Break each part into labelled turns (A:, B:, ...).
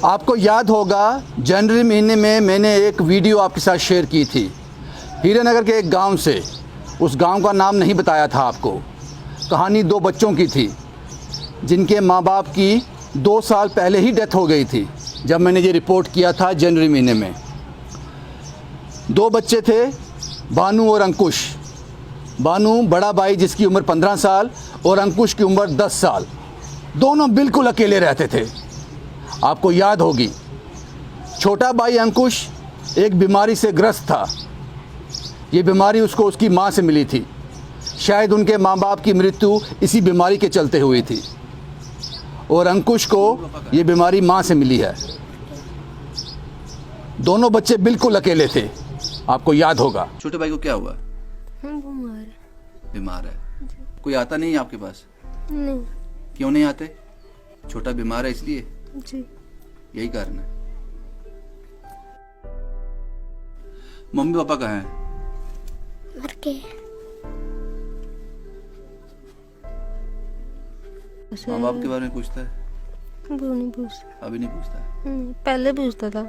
A: आपको याद होगा जनवरी महीने में मैंने एक वीडियो आपके साथ शेयर की थी हीरानगर के एक गांव से। उस गांव का नाम नहीं बताया था आपको। कहानी दो बच्चों की थी जिनके माँ बाप की 2 साल पहले ही डेथ हो गई थी जब मैंने ये रिपोर्ट किया था जनवरी महीने में। 2 बच्चे थे, बानू और अंकुश। बानू बड़ा भाई जिसकी उम्र 15 साल और अंकुश की उम्र 10 साल। दोनों बिल्कुल अकेले रहते थे। आपको याद होगी छोटा भाई अंकुश एक बीमारी से ग्रस्त था। ये बीमारी उसको उसकी माँ से मिली थी। शायद उनके माँ बाप की मृत्यु इसी बीमारी के चलते हुई थी और अंकुश को ये बीमारी माँ से मिली है। दोनों बच्चे बिल्कुल अकेले थे। आपको याद होगा।
B: छोटे भाई को क्या हुआ? बीमार है। कोई आता नहीं है आपके पास?
C: नहीं।
B: क्यों नहीं आते? छोटा बीमार है इसलिए?
C: जी।
B: यही कारण है। मम्मी पापा कहाँ हैं?
C: मर के।
B: माँ बाप के बारे में पूछता है?
C: वो नहीं पूछता।
B: अभी नहीं पूछता है।
C: पहले पूछता था।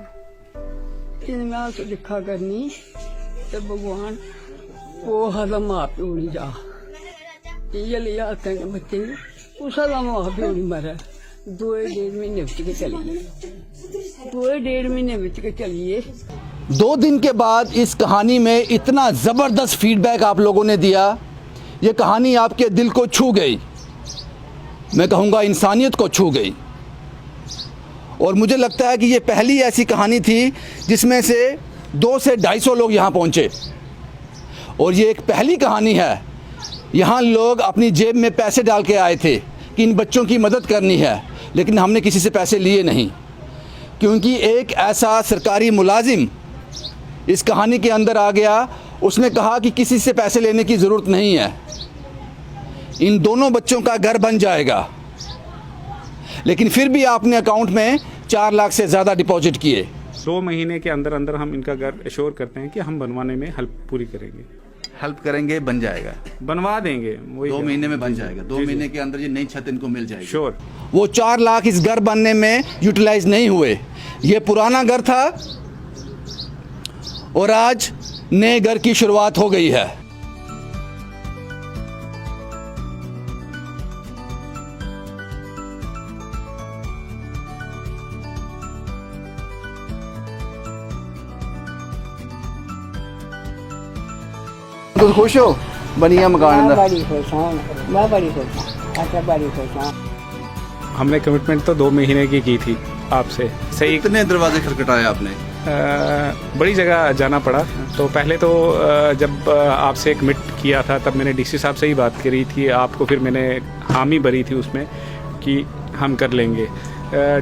D: इनमें तो लिखा करनी तो भगवान वो हला माँ प्यो नहीं जा ये ले आते हैं बच्चे उस हला माँ प्यो नहीं मरा 2-1.5 महीने बच के चलिए 2-1.5 महीने बच के चलिए।
A: 2 दिन के बाद इस कहानी में इतना ज़बरदस्त फीडबैक आप लोगों ने दिया। ये कहानी आपके दिल को छू गई। मैं कहूँगा इंसानियत को छू गई। और मुझे लगता है कि ये पहली ऐसी कहानी थी जिसमें से 200 से 250 लोग यहाँ पहुँचे। और ये एक पहली कहानी है। यहाँ लोग अपनी जेब में पैसे डाल के आए थे कि इन बच्चों की मदद करनी है, लेकिन हमने किसी से पैसे लिए नहीं, क्योंकि एक ऐसा सरकारी मुलाजिम इस कहानी के अंदर आ गया। उसने कहा कि किसी से पैसे लेने की ज़रूरत नहीं है, इन दोनों बच्चों का घर बन जाएगा। लेकिन फिर भी आपने अकाउंट में 4 लाख से ज़्यादा डिपॉजिट किए।
E: 2 महीने के अंदर अंदर हम इनका घर एश्योर करते हैं कि हम बनवाने में हेल्प पूरी करेंगे।
B: हेल्प करेंगे, बन जाएगा,
E: बनवा देंगे।
B: 2 महीने में बन जाएगा। 2 महीने के अंदर ये नई छत इनको मिल जाएगी।
E: श्योर।
A: वो 4 लाख इस घर बनने में यूटिलाइज नहीं हुए। ये पुराना घर था और आज नए घर की शुरुआत हो गई है। तुम खुश हो? बढ़िया मकान
D: मैं
A: है।
D: बड़ी खुश हूँ मैं बड़ी खुश हूँ अच्छा बड़ी खुश हूँ।
E: हमने कमिटमेंट तो 2 महीने की थी आपसे। सही।
B: कितने दरवाजे खटखटाए आपने?
E: बड़ी जगह जाना पड़ा। तो पहले तो जब आपसे कमिट किया था तब मैंने डीसी साहब से ही बात करी थी। आपको फिर मैंने हामी भरी थी उसमें कि हम कर लेंगे।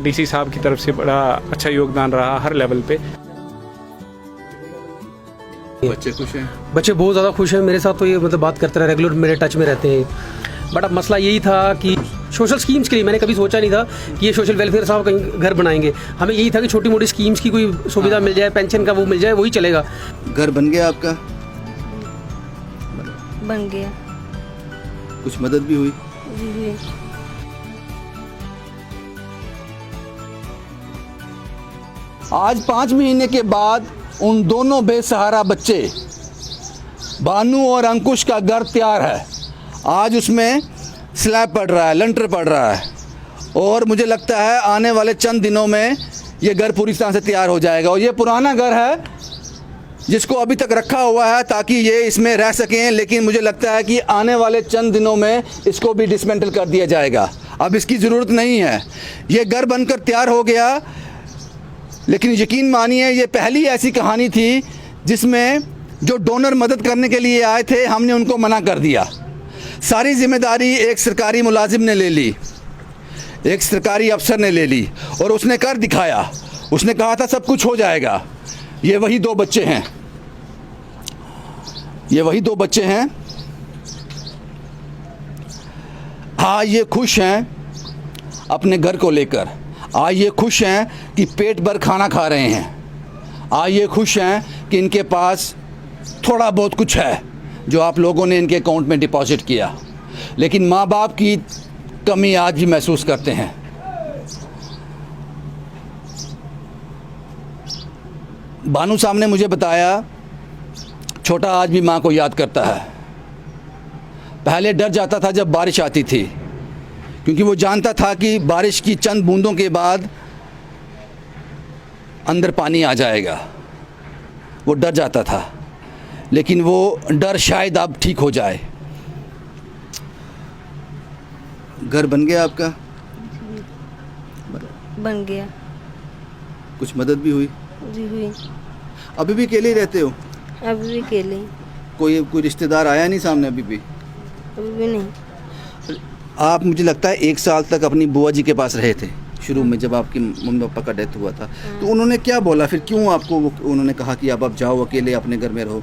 E: डीसी साहब की तरफ से बड़ा अच्छा योगदान रहा हर लेवल पे।
B: बच्चे खुश हैं?
F: बच्चे बहुत ज़्यादा खुश हैं मेरे साथ। तो ये मतलब बात करते रहे, रेगुलर मेरे टच में रहते हैं। बट अब मसला यही था कि सोशल स्कीम्स के लिए मैंने कभी सोचा नहीं था कि ये सोशल वेलफेयर साहब कहीं घर बनाएंगे। हमें यही था कि छोटी मोटी स्कीम्स की कोई सुविधा मिल जाए, पेंशन का वो मिल जाए, वही चलेगा।
B: घर बन गया आपका?
C: बन गया।
B: कुछ मदद भी हुई?
C: जी।
A: आज 5 महीने के बाद उन दोनों बेसहारा बच्चे बानू और अंकुश का घर तैयार है। आज उसमें स्लैब पड़ रहा है, लंटर पड़ रहा है और मुझे लगता है आने वाले चंद दिनों में ये घर पूरी तरह से तैयार हो जाएगा। और ये पुराना घर है जिसको अभी तक रखा हुआ है ताकि ये इसमें रह सकें, लेकिन मुझे लगता है कि आने वाले चंद दिनों में इसको भी डिसमेंटल कर दिया जाएगा। अब इसकी ज़रूरत नहीं है। ये घर बनकर तैयार हो गया। लेकिन यकीन मानिए ये पहली ऐसी कहानी थी जिसमें जो डोनर मदद करने के लिए आए थे हमने उनको मना कर दिया। सारी जिम्मेदारी एक सरकारी मुलाजिम ने ले ली, एक सरकारी अफसर ने ले ली और उसने कर दिखाया। उसने कहा था सब कुछ हो जाएगा। ये वही 2 बच्चे हैं, ये वही 2 बच्चे हैं। हाँ, ये खुश हैं अपने घर को लेकर। आज ये खुश हैं कि पेट भर खाना खा रहे हैं। आज ये खुश हैं कि इनके पास थोड़ा बहुत कुछ है जो आप लोगों ने इनके अकाउंट में डिपॉजिट किया। लेकिन माँ बाप की कमी आज भी महसूस करते हैं। भानु साहब ने मुझे बताया छोटा आज भी माँ को याद करता है। पहले डर जाता था जब बारिश आती थी, क्योंकि वो जानता था कि बारिश की चंद बूंदों के बाद अंदर पानी आ जाएगा। वो डर जाता था, लेकिन वो डर शायद अब ठीक हो जाए।
B: घर बन गया आपका?
C: बन गया
B: कुछ मदद भी हुई?
C: जी, हुई।
B: अभी भी अकेले ही रहते हो?
C: अभी भी अकेले,
B: कोई रिश्तेदार आया नहीं सामने अभी भी?
C: अभी भी नहीं।
B: आप मुझे लगता है 1 साल तक अपनी बुआ जी के पास रहे थे शुरू में, जब आपके मम्मी पापा का डेथ हुआ था। तो उन्होंने क्या बोला फिर, क्यों आपको उन्होंने कहा कि अब आप जाओ अकेले अपने घर में रहो?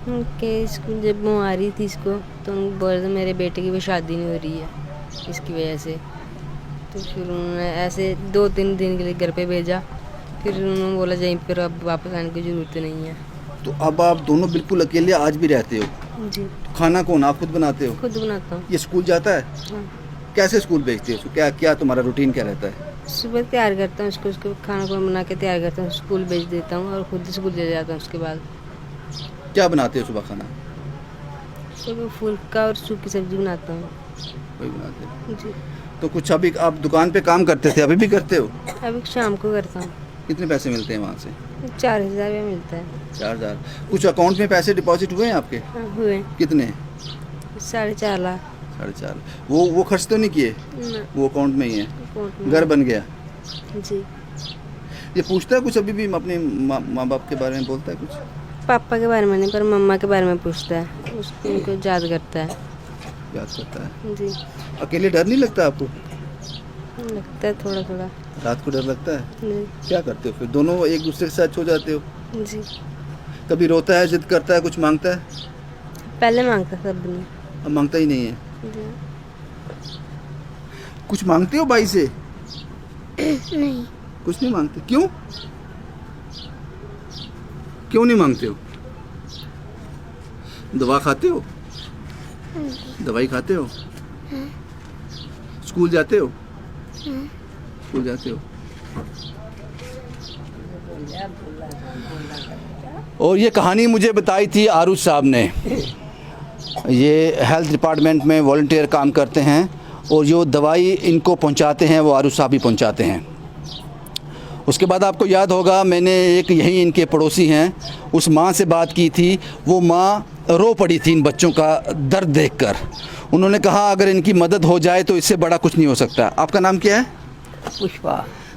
C: कि इसको जब वो आ रही थी इसको, तो उनको बोल रहे मेरे बेटे की भी शादी नहीं हो रही है इसकी वजह से। तो फिर उन्होंने ऐसे 2-3 दिन के लिए घर पे भेजा। फिर उन्होंने बोला यहीं पर अब वापस आने की ज़रूरत नहीं है।
B: तो अब आप दोनों बिल्कुल अकेले आज भी रहते हो?
C: जी,
B: तो खाना कौन, आप खुद बनाते हो?
C: खुद बनाता हूँ।
B: ये स्कूल जाता है?
C: हाँ।
B: कैसे स्कूल भेजते हो? क्या क्या तुम्हारा रूटीन क्या रहता है?
C: सुबह तैयार करता हूँ उसको खाना बना के तैयार करता हूँ, स्कूल भेज देता हूँ और खुद स्कूल ले जाता हूँ। उसके बाद
B: क्या बनाते हो सुबह खाना?
C: सुबह फुल्का और सूखी सब्जी बनाता हूँ।
B: वही बनाते हो?
C: जी,
B: तो कुछ अभी आप दुकान पे काम करते थे, अभी भी करते हो?
C: अभी शाम को करता हूँ।
B: कितने पैसे मिलते हैं वहाँ से?
C: 4,000 रुपये मिलता है।
B: 4,000। कुछ अकाउंट में पैसे डिपॉजिट हुए हैं आपके?
C: हाँ, हुए
B: कितने?
C: 4.5 लाख।
B: 4.5। वो खर्च तो नहीं किए?
C: ना,
B: वो अकाउंट में ही है?
C: अकाउंट में।
B: घर बन गया?
C: जी,
B: ये पूछता है कुछ अभी भी अपने माँ बाप के बारे में, बोलता है कुछ?
C: पापा के बारे में नहीं, पर मम्मा के बारे में पूछता है। उसको उनको याद करता है।
B: याद करता है?
C: जी,
B: अकेले डर नहीं लगता आपको?
C: लगता है थोड़ा थोड़ा।
B: रात को डर लगता है?
C: जी,
B: क्या करते हो फिर? दोनों एक दूसरे के साथ सो जाते हो?
C: जी।
B: कभी रोता है, जिद करता है, कुछ मांगता है?
C: पहले मांगता था, अब नहीं।
B: अब मांगता ही नहीं है?
C: जी।
B: कुछ मांगते हो भाई से?
C: नहीं,
B: कुछ नहीं मांगते? क्यों? क्यों नहीं मांगते हो? दवा खाते हो? दवाई खाते हो? स्कूल जाते हो? स्कूल जाते हो?
A: और ये कहानी मुझे बताई थी आरुष साहब ने। ये हेल्थ डिपार्टमेंट में वॉलंटियर काम करते हैं, और जो दवाई इनको पहुंचाते हैं वो आरुष साहब ही पहुंचाते हैं। उसके बाद आपको याद होगा, मैंने एक यहीं इनके पड़ोसी हैं उस माँ से बात की थी। वो माँ रो पड़ी थी इन बच्चों का दर्द देखकर। उन्होंने कहा अगर इनकी मदद हो जाए तो इससे बड़ा कुछ नहीं हो सकता। आपका नाम क्या है?
D: पुष्पा।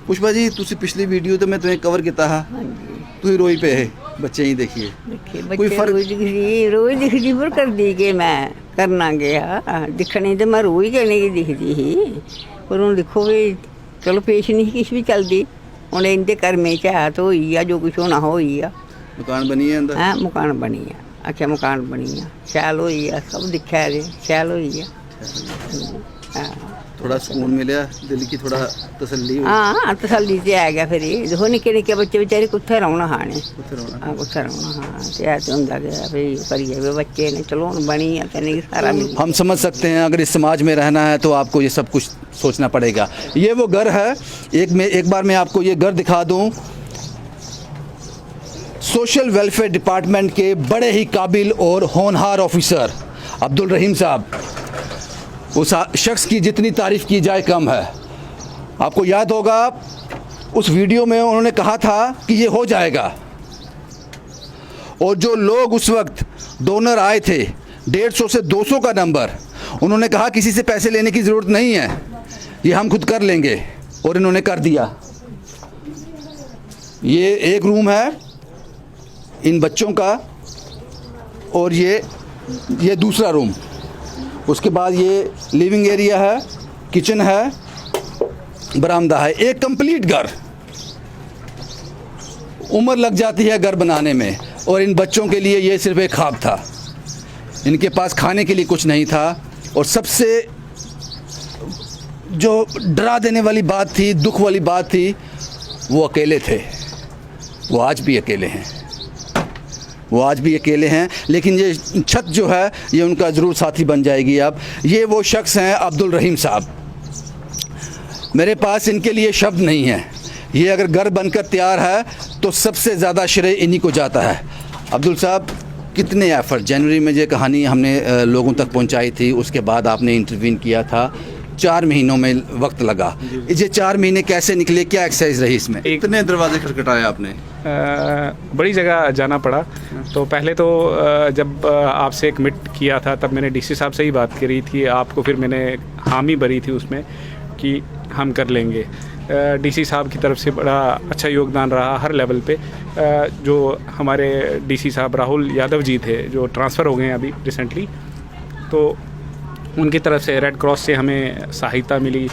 B: पुष्पा जी, तुसी पिछली वीडियो तो मैं तुम्हें कवर किया था, तुम रोई पे है, बच्चे ही देखिए। कोई फर्क?
D: रोज दिखदी पर कर दी के मैं करना गया दिखने तो मैं रोज करने की दिखदी ही, पर हूँ देखो भी चलो पेश नहीं किश भी चलती हूँ। इनके घर में चाह तो हुई आ, जो कुछ होना हो ही आ।
B: मकान बनी है अंदर?
D: हाँ, मकान बनी आ। अच्छा, मकान बनी आ, शैल होई आ, सब दिखा दे शैल होई आ। हाँ,
B: थोड़ा सुकून मिला, दिल की थोड़ा तसल्ली हुई?
D: हाँ, तसल्ली से आ गया। फिर देखो निक्के निक्के बच्चे बेचारे कुत्थे रौना खाने,
B: उत्थे रौना।
D: हाँ कुत्थे रौना। हाँ, ते तो होंदा गया भाई करिए वे बच्चे ने, चलो हुण बनी आ ते नहीं सारा मिल।
A: हम समझ सकते हैं अगर इस समाज में रहना है तो आपको ये सब कुछ सोचना पड़ेगा। ये वो घर है, एक बार मैं आपको ये घर दिखा दूं। सोशल वेलफेयर डिपार्टमेंट के बड़े ही काबिल और होनहार ऑफिसर अब्दुल रहीम साहब, उस शख्स की जितनी तारीफ़ की जाए कम है। आपको याद होगा उस वीडियो में उन्होंने कहा था कि ये हो जाएगा, और जो लोग उस वक्त डोनर आए थे 150 से 200 का नंबर, उन्होंने कहा किसी से पैसे लेने की ज़रूरत नहीं है, ये हम खुद कर लेंगे, और इन्होंने कर दिया। ये एक रूम है इन बच्चों का, और ये दूसरा रूम। उसके बाद ये लिविंग एरिया है, किचन है, बरामदा है, एक कंप्लीट घर। उम्र लग जाती है घर बनाने में, और इन बच्चों के लिए ये सिर्फ एक ख्वाब था। इनके पास खाने के लिए कुछ नहीं था, और सबसे जो डरा देने वाली बात थी, दुख वाली बात थी, वो अकेले थे। वो आज भी अकेले हैं, वो आज भी अकेले हैं। लेकिन ये छत जो है ये उनका ज़रूर साथी बन जाएगी। अब ये वो शख्स हैं अब्दुल रहीम साहब। मेरे पास इनके लिए शब्द नहीं है। ये अगर घर बनकर तैयार है
B: तो सबसे ज़्यादा श्रेय इन्हीं को जाता है। अब्दुल साहब, कितने एफर्ट, जनवरी में ये कहानी हमने लोगों तक पहुंचाई थी, उसके बाद आपने इंटरव्यून किया था, 4 महीनों में वक्त लगा। ये 4 महीने कैसे निकले, क्या एक्सरसाइज रही इसमें? कितने दरवाजे खटखटाए आपने?
E: बड़ी जगह जाना पड़ा। तो पहले तो जब आपसे एक मिट किया था तब मैंने डीसी साहब से ही बात करी थी, आपको फिर मैंने हामी भरी थी उसमें कि हम कर लेंगे। डीसी साहब की तरफ से बड़ा अच्छा योगदान रहा हर लेवल पे। जो हमारे डीसी साहब राहुल यादव जी थे, जो ट्रांसफ़र हो गए हैं अभी रिसेंटली, तो उनकी तरफ से रेड क्रॉस से हमें सहायता मिली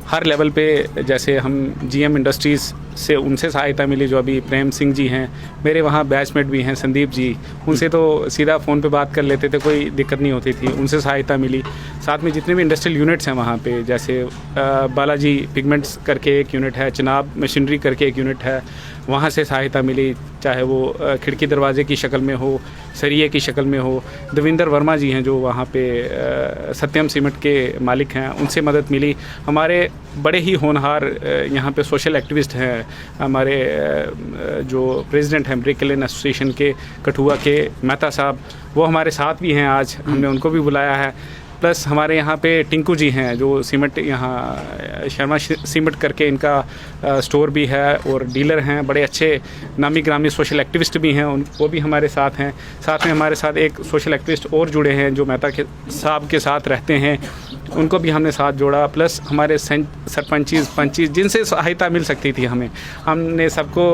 E: हर लेवल पे। जैसे हम जीएम इंडस्ट्रीज़ से उनसे सहायता मिली, जो अभी प्रेम सिंह जी हैं, मेरे वहाँ बैचमेट भी हैं संदीप जी, उनसे तो सीधा फ़ोन पे बात कर लेते थे, कोई दिक्कत नहीं होती थी, उनसे सहायता मिली। साथ में जितने भी इंडस्ट्रियल यूनिट्स हैं वहाँ पे, जैसे बालाजी पिगमेंट्स करके एक यूनिट है, चिनाब मशीनरी करके एक यूनिट है, वहाँ से सहायता मिली, चाहे वो खिड़की दरवाजे की शक्ल में हो, सरिये की शक्ल में हो। देवेंद्र वर्मा जी हैं जो वहाँ पे सत्यम सीमेंट के मालिक हैं, उनसे मदद मिली। हमारे बड़े ही होनहार यहाँ पे सोशल एक्टिविस्ट हैं, हमारे जो प्रेसिडेंट हैं ब्रिक लेन एसोसिएशन के कठुआ के मेहता साहब, वो हमारे साथ भी हैं, आज हमने उनको भी बुलाया है। प्लस हमारे यहाँ पे टिंकू जी हैं जो सीमेंट, यहाँ शर्मा सीमेंट करके इनका स्टोर भी है और डीलर हैं, बड़े अच्छे नामी ग्रामी सोशल एक्टिविस्ट भी हैं, वो भी हमारे साथ हैं। साथ में हमारे साथ एक सोशल एक्टिविस्ट और जुड़े हैं जो मेहता के साहब के साथ रहते हैं, उनको भी हमने साथ जोड़ा। प्लस हमारे सरपंचीज पंचीज जिनसे सहायता मिल सकती थी हमें, हमने सबको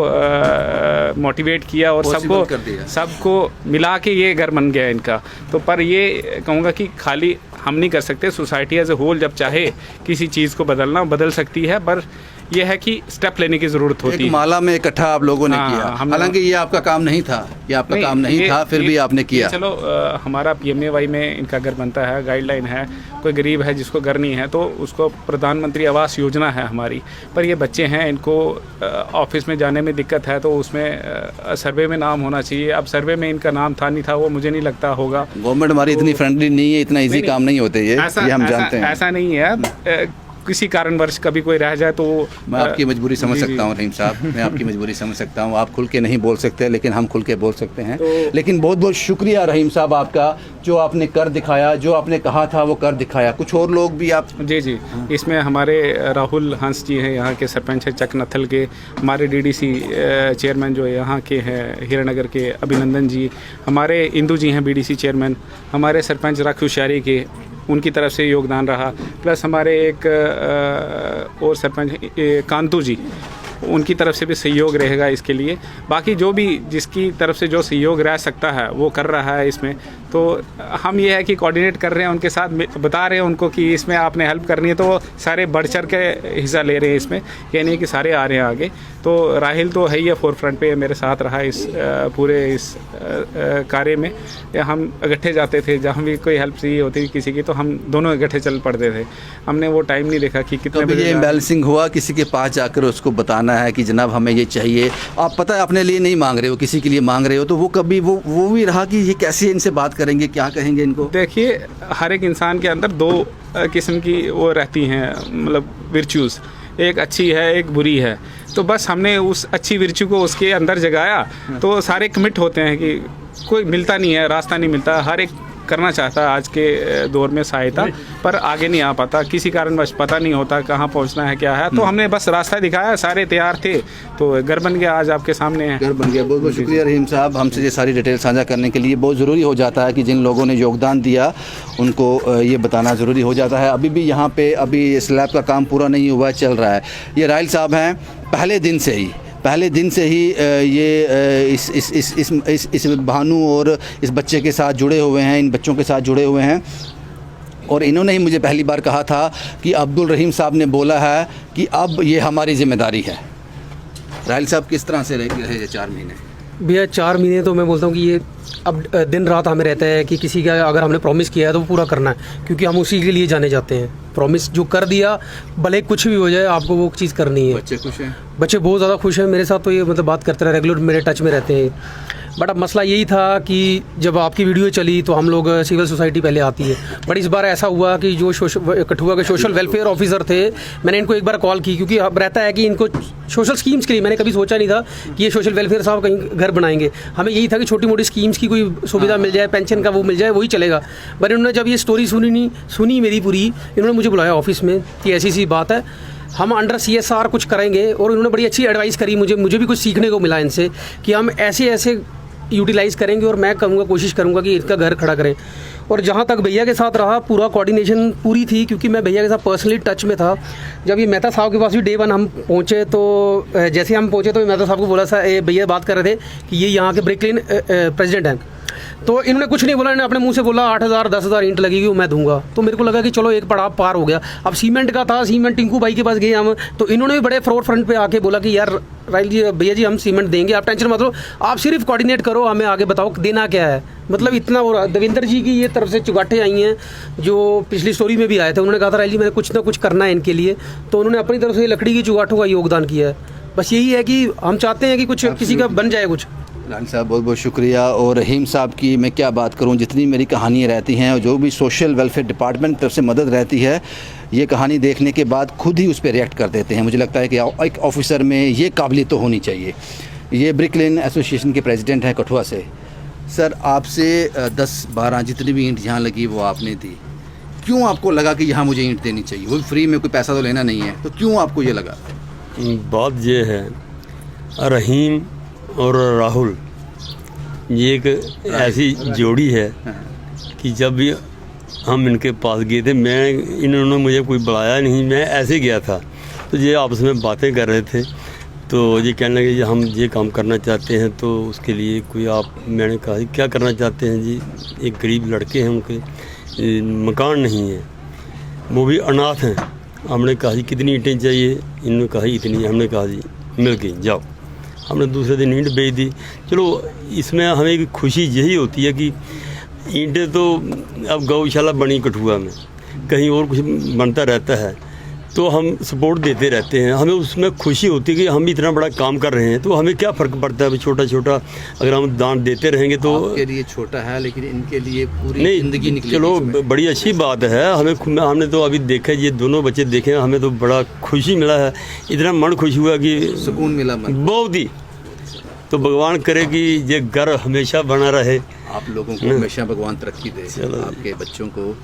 E: मोटिवेट किया और सबको मिला के ये घर बन गया इनका। तो पर ये कहूँगा कि खाली हम नहीं कर सकते, सोसाइटी एज ए होल जब चाहे किसी चीज़ को बदलना बदल सकती है, पर यह है कि स्टेप लेने की ज़रूरत होती है।
B: माला में इकट्ठा आप लोगों ने किया, हालांकि ये आपका काम नहीं था, फिर भी आपने किया।
E: चलो हमारा PMAY में इनका घर बनता है, गाइडलाइन है, कोई गरीब है जिसको घर नहीं है तो उसको प्रधानमंत्री आवास योजना है हमारी। पर ये बच्चे हैं, इनको ऑफिस में जाने में दिक्कत है, तो उसमें सर्वे में नाम होना चाहिए। अब सर्वे में इनका नाम था नहीं था, वो मुझे नहीं लगता होगा।
B: गवर्नमेंट हमारी इतनी फ्रेंडली नहीं है, इतना ईजी काम नहीं होते ये हम जानते हैं।
E: ऐसा नहीं है, किसी कारणवश कभी कोई रह जाए तो
B: मैं आपकी मजबूरी समझ सकता हूँ रहीम साहब, मैं आपकी मजबूरी समझ सकता हूँ। आप खुल के नहीं बोल सकते, लेकिन हम खुल के बोल सकते हैं। लेकिन बहुत बहुत शुक्रिया रहीम साहब आपका, जो आपने कर दिखाया, जो आपने कहा था वो कर दिखाया। कुछ और लोग भी आप?
E: जी, इसमें हमारे राहुल हंस जी हैं, यहाँ के सरपंच हैं चकनथल के। हमारे DDC चेयरमैन जो यहाँ के हैं हीरानगर के अभिनंदन जी, हमारे इंदू जी हैं BDC चेयरमैन, हमारे सरपंच राखुशारी के, उनकी तरफ से योगदान रहा। प्लस हमारे एक और सरपंच कांतू जी, उनकी तरफ से भी सहयोग रहेगा इसके लिए। बाकी जो भी जिसकी तरफ से जो सहयोग रह सकता है वो कर रहा है इसमें। तो हम ये है कि कोऑर्डिनेट कर रहे हैं उनके साथ, बता रहे हैं उनको कि इसमें आपने हेल्प करनी है, तो सारे बढ़ चढ़ के हिस्सा ले रहे हैं इसमें। ये नहीं कि सारे आ रहे हैं आगे। तो राहिल तो है ही है, फोर फ्रंट पे मेरे साथ रहा इस पूरे इस कार्य में। हम इकट्ठे जाते थे, जहाँ भी कोई हेल्प चाहिए होती किसी की, तो हम दोनों इकट्ठे चल पड़ते थे। हमने वो टाइम नहीं देखा कि कितने
B: बजे। ये इम्बैलेंसिंग हुआ किसी के पास जाकर उसको बताना है कि जनाब हमें ये चाहिए, आप पता है अपने लिए नहीं मांग रहे हो, किसी के लिए मांग रहे हो, तो वो कभी वो भी रहा कि ये कैसे इनसे बात करेंगे, क्या कहेंगे इनको?
E: देखिए, हर एक इंसान के अंदर दो किस्म की वो रहती हैं, मतलब विर्च्यूज़, एक अच्छी है एक बुरी है। तो बस हमने उस अच्छी विर्च्यू को उसके अंदर जगाया, तो सारे कमिट होते हैं कि कोई मिलता नहीं है, रास्ता नहीं मिलता। हर एक करना चाहता है आज के दौर में सहायता, पर आगे नहीं आ पाता, किसी कारणवश पता नहीं होता कहाँ पहुँचना है क्या है। तो हमने बस रास्ता दिखाया, सारे तैयार थे, तो घर बन गया, आज आपके सामने है।
B: घर बन गया। बहुत बहुत शुक्रिया रहीम साहब, हमसे ये सारी डिटेल साझा करने के लिए। बहुत ज़रूरी हो जाता है कि जिन लोगों ने योगदान दिया उनको ये बताना ज़रूरी हो जाता है। अभी भी यहाँ पे अभी स्लैब का काम पूरा नहीं हुआ, चल रहा है। ये राहिल साहब हैं, पहले दिन से ही ये इस भानु और इस बच्चे के साथ जुड़े हुए हैं, इन बच्चों के साथ जुड़े हुए हैं। और इन्होंने ही मुझे पहली बार कहा था कि अब्दुल रहीम साहब ने बोला है कि अब ये हमारी ज़िम्मेदारी है। राहिल साहब किस तरह से रहे 4 महीने?
F: भैया 4 महीने तो मैं बोलता हूँ कि ये अब दिन रात हमें रहता है कि किसी का अगर हमने प्रॉमिस किया है तो वो पूरा करना है, क्योंकि हम उसी के लिए जाने जाते हैं। प्रॉमिस जो कर दिया, भले कुछ भी हो जाए, आपको वो चीज़ करनी है।
B: बच्चे खुश हैं?
F: बच्चे बहुत ज़्यादा खुश हैं मेरे साथ, तो ये मतलब बात करते रहे, रेगुलर मेरे टच में रहते हैं। बट अब मसला यही था कि जब आपकी वीडियो चली तो हम लोग सिविल सोसाइटी पहले आती है, बट इस बार ऐसा हुआ कि जो कठुआ के सोशल वेलफेयर ऑफिसर थे, मैंने इनको एक बार कॉल की, क्योंकि अब रहता है कि इनको सोशल स्कीम्स के लिए मैंने कभी सोचा नहीं था कि ये सोशल वेलफेयर साहब कहीं घर बनाएंगे। हमें यही था कि छोटी मोटी स्कीम्स की कोई सुविधा मिल जाए, पेंशन का वो मिल जाए, वही चलेगा। बट इन्होंने जब ये स्टोरी सुनी मेरी पूरी, इन्होंने मुझे बुलाया ऑफिस में कि ऐसी सी बात है, हम अंडर CSR कुछ करेंगे। और उन्होंने बड़ी अच्छी एडवाइस करी मुझे भी कुछ सीखने को मिला इनसे कि हम ऐसे यूटिलाइज़ करेंगे, और मैं कहूँगा, कोशिश करूँगा कि इसका घर खड़ा करें। और जहाँ तक भैया के साथ रहा, पूरा कोऑर्डिनेशन पूरी थी, क्योंकि मैं भैया के साथ पर्सनली टच में था। जब ये मेहता साहब के पास भी डे 1 हम पहुँचे, तो जैसे हम पहुँचे तो मेहता साहब को बोला, भैया बात कर रहे थे कि ये यहाँ के ब्रिकलेन प्रेसिडेंट हैं। तो इन्होंने कुछ नहीं बोला, इन्होंने अपने मुंह से बोला 8,000 10,000 ईंट लगेगी, वो मैं दूंगा। तो मेरे को लगा कि चलो एक पड़ाव पार हो गया। अब सीमेंट का था, सीमेंट टिंकू भाई के पास गए हम, तो इन्होंने भी बड़े फ्लोर फ्रंट पे आके बोला कि यार राइल जी, भैया जी हम सीमेंट देंगे, आप टेंशन मत लो, आप सिर्फ कोऑर्डिनेट करो, हमें आगे बताओ देना क्या है। मतलब इतना हो रहा। देवेंद्र जी की ये तरफ से चुगाटे आई हैं, जो पिछली स्टोरी में भी आए थे। उन्होंने कहा था राइल जी मैंने कुछ ना कुछ करना है इनके लिए, तो उन्होंने अपनी तरफ से लकड़ी की चुगाटों का योगदान किया है। बस यही है कि हम चाहते हैं कि कुछ किसी का बन जाए कुछ।
B: रानी साहब बहुत बहुत शुक्रिया। और रहीम साहब की मैं क्या बात करूं, जितनी मेरी कहानियाँ रहती हैं और जो भी सोशल वेलफेयर डिपार्टमेंट की तरफ से मदद रहती है, ये कहानी देखने के बाद खुद ही उस पर रिएक्ट कर देते हैं। मुझे लगता है कि एक ऑफिसर में ये काबिलियत तो होनी चाहिए। ये ब्रिकलेन एसोसिएशन के प्रेसिडेंट हैं कठुआ से। सर, आपसे 10-12 जितनी भी ईंट यहाँ लगी वो आपने दी, क्यों आपको लगा कि यहाँ मुझे ईंट देनी चाहिए? वो फ्री में, कोई पैसा तो लेना नहीं है, तो क्यों आपको ये लगा?
G: बात ये है, रहीम और राहुल ये एक ऐसी जोड़ी है कि जब भी हम इनके पास गए थे, इन्होंने मुझे कोई बुलाया नहीं, मैं ऐसे गया था, तो ये आपस में बातें कर रहे थे। तो ये कहने लगे हम ये काम करना चाहते हैं, तो उसके लिए कोई आप, मैंने कहा क्या करना चाहते हैं जी? एक गरीब लड़के हैं, उनके मकान नहीं है, वो भी अनाथ हैं। हमने कहा जी कितनी ईंटें चाहिए? इन्होंने कहा इतनी। हमने कहा जी मिल गई, जाओ। हमने दूसरे दिन ईंट बेच दी। चलो, इसमें हमें एक खुशी यही होती है कि ईंटें तो अब गौशाला बनी कठुआ में, कहीं और कुछ बनता रहता है, तो हम सपोर्ट देते रहते हैं। हमें उसमें खुशी होती है कि हम इतना बड़ा काम कर रहे हैं, तो हमें क्या फ़र्क पड़ता है छोटा छोटा, अगर हम दान देते रहेंगे तो।
B: आपके लिए छोटा है, लेकिन इनके लिए पूरी
G: नहीं,
B: जिंदगी निकलेगी।
G: चलो बड़ी अच्छी बात है। हमने तो अभी देखा, ये दोनों बच्चे देखे, हमें तो बड़ा खुशी मिला है, इतना मन खुश हुआ कि
B: सुकून मिला मन
G: बहुत ही। तो भगवान करे कि ये घर हमेशा बना रहे,
B: आप लोगों को हमेशा भगवान तरक्की दे, आपके बच्चों को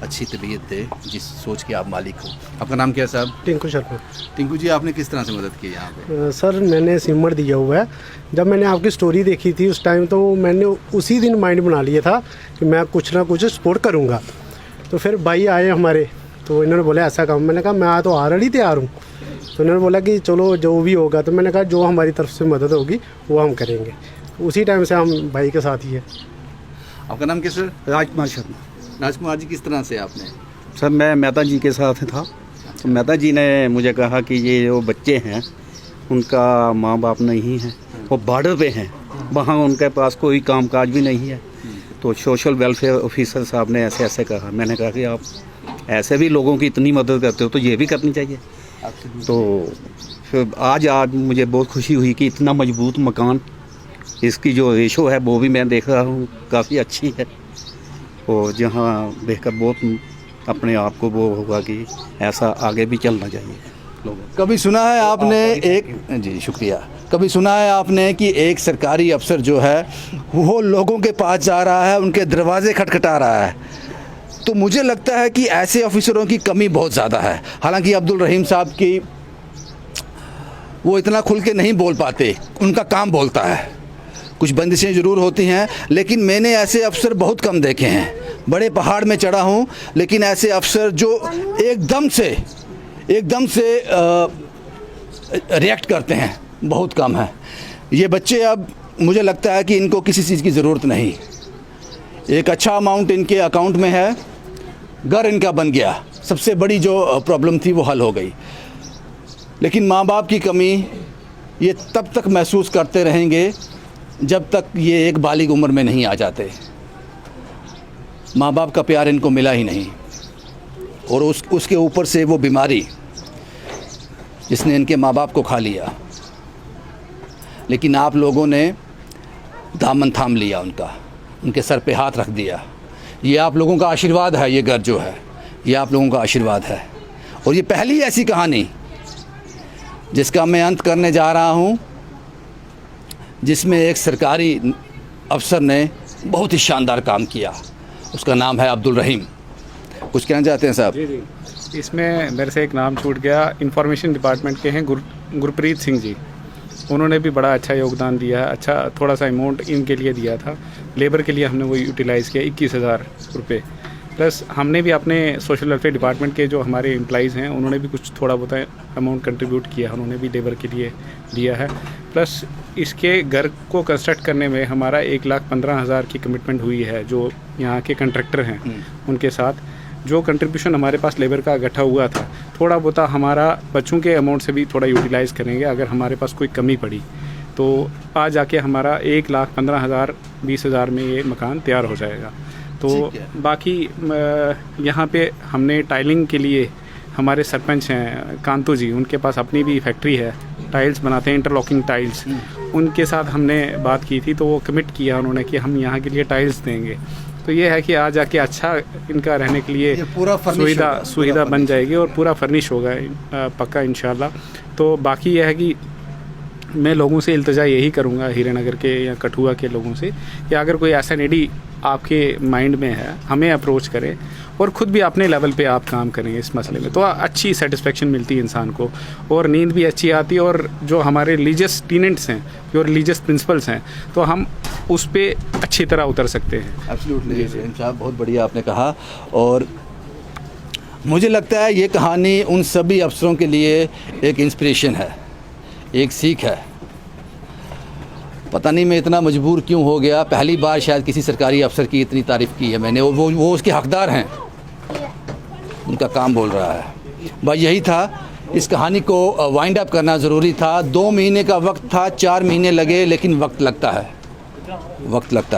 B: अच्छी तबीयत दे, जिस सोच के आप मालिक हो। आपका नाम क्या है साहब?
H: टिंकू शर्मा।
B: टिंकू जी, आपने किस तरह से मदद की यहाँ पे?
H: सर, मैंने सीमेंट दिया हुआ है। जब मैंने आपकी स्टोरी देखी थी उस टाइम, तो मैंने उसी दिन माइंड बना लिया था कि मैं कुछ ना कुछ सपोर्ट करूँगा। तो फिर भाई आए हमारे, तो इन्होंने बोला ऐसा काम। मैंने कहा मैं तो ऑलरेडी तैयार हूँ। तो इन्होंने बोला कि चलो जो भी होगा। तो मैंने कहा जो हमारी तरफ से मदद होगी वो हम करेंगे। उसी टाइम से हम भाई के साथ ही है।
B: आपका नाम क्या सर?
I: राजकुमार शर्मा।
B: राजकुमार जी, किस तरह से आपने?
I: सर, मैं मेहता जी के साथ था, तो मेहता जी ने मुझे कहा कि ये जो बच्चे हैं उनका माँ बाप नहीं है, वो बॉर्डर पे हैं, वहाँ उनके पास कोई कामकाज भी नहीं है। तो सोशल वेलफेयर ऑफिसर साहब ने ऐसे ऐसे कहा। मैंने कहा कि आप ऐसे भी लोगों की इतनी मदद करते हो तो ये भी करनी चाहिए। तो फिर आज मुझे बहुत खुशी हुई कि इतना मजबूत मकान, इसकी जो रेशो है वो भी मैं देख रहा हूँ काफ़ी अच्छी है। और जहाँ देखकर बहुत अपने आप को वो होगा कि ऐसा आगे भी चलना चाहिए लोगों।
B: कभी सुना है आपने एक, जी शुक्रिया, कभी सुना है आपने कि एक सरकारी अफसर जो है वो लोगों के पास जा रहा है, उनके दरवाजे खटखटा रहा है? तो मुझे लगता है कि ऐसे ऑफिसरों की कमी बहुत ज़्यादा है। हालांकि अब्दुल रहीम साहब की वो इतना खुल के नहीं बोल पाते, उनका काम बोलता है, कुछ बंदिशें ज़रूर होती हैं, लेकिन मैंने ऐसे अफसर बहुत कम देखे हैं। बड़े पहाड़ में चढ़ा हूँ, लेकिन ऐसे अफसर जो एकदम से रिएक्ट करते हैं बहुत कम है। ये बच्चे, अब मुझे लगता है कि इनको किसी चीज़ की ज़रूरत नहीं, एक अच्छा अमाउंट इनके अकाउंट में है, घर इनका बन गया, सबसे बड़ी जो प्रॉब्लम थी वो हल हो गई। लेकिन माँ बाप की कमी ये तब तक महसूस करते रहेंगे
A: जब तक ये एक बालिग उम्र में नहीं आ जाते। माँ बाप का प्यार इनको मिला ही नहीं, और उसके ऊपर से वो बीमारी जिसने इनके माँ बाप को खा लिया। लेकिन आप लोगों ने दामन थाम लिया उनका, उनके सर पे हाथ रख दिया। ये आप लोगों का आशीर्वाद है, ये घर जो है ये आप लोगों का आशीर्वाद है। और ये पहली ऐसी कहानी जिसका मैं अंत करने जा रहा हूँ, जिसमें एक सरकारी अफसर ने बहुत ही शानदार काम किया। उसका नाम है अब्दुल रहीम। कुछ कहना चाहते हैं साहब?
E: जी जी, इसमें मेरे से एक नाम छूट गया। इंफॉर्मेशन डिपार्टमेंट के हैं गुरप्रीत सिंह जी। उन्होंने भी बड़ा अच्छा योगदान दिया है। अच्छा थोड़ा सा अमाउंट इनके लिए दिया था, लेबर के लिए हमने वो यूटिलाइज़ किया 21,000 रुपये। प्लस हमने भी अपने सोशल वेलफेयर डिपार्टमेंट के जो हमारे एम्प्लॉइज़ हैं उन्होंने भी कुछ थोड़ा बहुत अमाउंट कंट्रीब्यूट किया, उन्होंने भी लेबर के लिए दिया है। प्लस इसके घर को कंस्ट्रक्ट करने में हमारा 1,15,000 की कमिटमेंट हुई है, जो यहाँ के कंट्रैक्टर हैं उनके साथ। जो कंट्रीब्यूशन हमारे पास लेबर का इकट्ठा हुआ था, थोड़ा बहुत हमारा बच्चों के अमाउंट से भी थोड़ा यूटिलाइज़ करेंगे अगर हमारे पास कोई कमी पड़ी तो। आज जाके हमारा 1,15,000 20,000 में ये मकान तैयार हो जाएगा। तो बाकी यहाँ पे हमने टाइलिंग के लिए हमारे सरपंच हैं कांतू जी, उनके पास अपनी भी फैक्ट्री है, टाइल्स बनाते हैं, इंटरलॉकिंग टाइल्स। उनके साथ हमने बात की थी तो वो कमिट किया उन्होंने कि हम यहाँ के लिए टाइल्स देंगे। तो ये है कि आज जाके अच्छा इनका रहने के लिए
A: पूरा
E: सुविधा बन जाएगी और पूरा फर्निश होगा पक्का इंशाल्लाह। तो बाकी यह है कि मैं लोगों से इल्तिजा यही करूँगा, हीरानगर के या कठुआ के लोगों से, कि अगर कोई ऐसा नीडी आपके माइंड में है हमें अप्रोच करें और ख़ुद भी अपने लेवल पे आप काम करें इस मसले में, तो अच्छी सेटिस्फेक्शन मिलती है इंसान को और नींद भी अच्छी आती है। और जो हमारे रिलीजियस टीनेंट्स हैं, जो रिलीजियस प्रिंसिपल्स हैं, तो हम उस पर अच्छी तरह उतर सकते हैं।
A: एब्सोल्युटली साहब, बहुत बढ़िया आपने कहा। और मुझे लगता है ये कहानी उन सभी अफसरों के लिए एक इंस्पिरेशन है, एक सीख है। पता नहीं मैं इतना मजबूर क्यों हो गया, पहली बार शायद किसी सरकारी अफसर की इतनी तारीफ़ की है मैंने। वो उसके हकदार हैं, उनका काम बोल रहा है। बस यही था, इस कहानी को वाइंड अप करना ज़रूरी था। 2 महीने का वक्त था, 4 महीने लगे, लेकिन वक्त लगता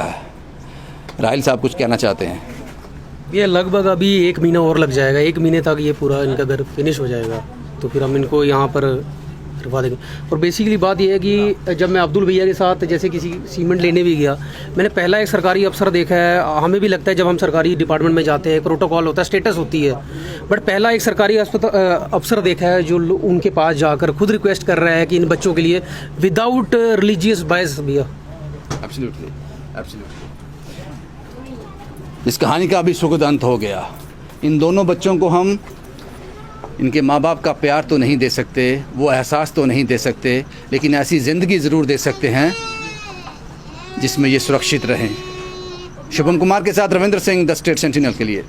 A: है। राहिल साहब कुछ कहना चाहते हैं?
F: ये लगभग अभी 1 महीना और लग जाएगा, 1 महीने तक ये पूरा इनका घर फिनिश हो जाएगा, तो फिर हम इनको यहाँ पर करवा देंगे। और बेसिकली बात यह है कि जब मैं अब्दुल भैया के साथ जैसे किसी सीमेंट लेने भी गया, मैंने पहला एक सरकारी अफसर देखा है। हमें भी लगता है जब हम सरकारी डिपार्टमेंट में जाते हैं, प्रोटोकॉल होता है, स्टेटस होती है, बट पहला एक सरकारी अफसर देखा है जो उनके पास जाकर खुद रिक्वेस्ट कर रहा है कि इन बच्चों के लिए विदाउट रिलीजियस बायस भैया।
A: एब्सोल्युटली। इस कहानी का भी सुखद अंत हो गया। इन दोनों बच्चों को हम इनके माँ बाप का प्यार तो नहीं दे सकते, वो एहसास तो नहीं दे सकते, लेकिन ऐसी ज़िंदगी ज़रूर दे सकते हैं जिसमें ये सुरक्षित रहें। शुभम कुमार के साथ Ravindra Singh, the state sentinel के लिए।